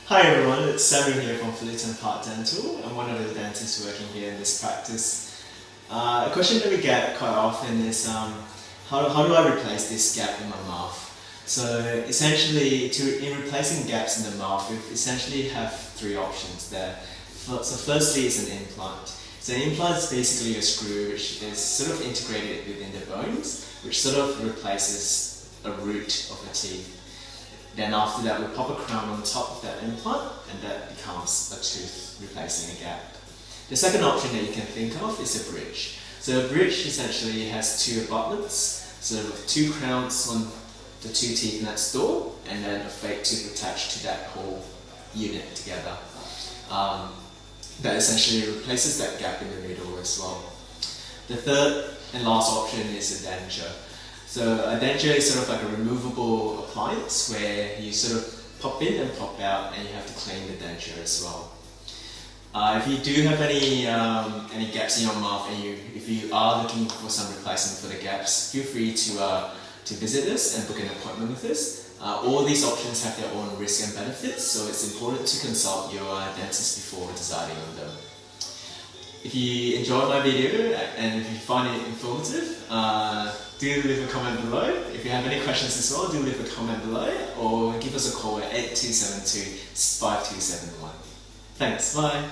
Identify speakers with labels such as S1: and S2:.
S1: Hi everyone, it's Samuel here from Fullarton Park Dental. I'm one of the dentists working here in this practice. A question that we get quite often is how do I replace this gap in my mouth? So essentially, in replacing gaps in the mouth, we essentially have three options there. So firstly is an implant. So an implant is basically a screw which is sort of integrated within the bones, which sort of replaces a root of the teeth. Then after that, we pop a crown on top of that implant, and that becomes a tooth replacing a gap. The second option that you can think of is a bridge. So a bridge essentially has two abutments, so with two crowns on the two teeth next door, and then a fake tooth attached to that whole unit together. That essentially replaces that gap in the middle as well. The third and last option is a denture. So a denture is sort of like a removable appliance where you sort of pop in and pop out, and you have to clean the denture as well. If you do have any gaps in your mouth, and if you are looking for some replacement for the gaps, feel free to visit us and book an appointment with us. All these options have their own risks and benefits, so it's important to consult your dentist before deciding on them. If you enjoyed my video and if you find it informative, do leave a comment below. If you have any questions as well, do leave a comment below or give us a call at 8272 5271. Thanks, bye.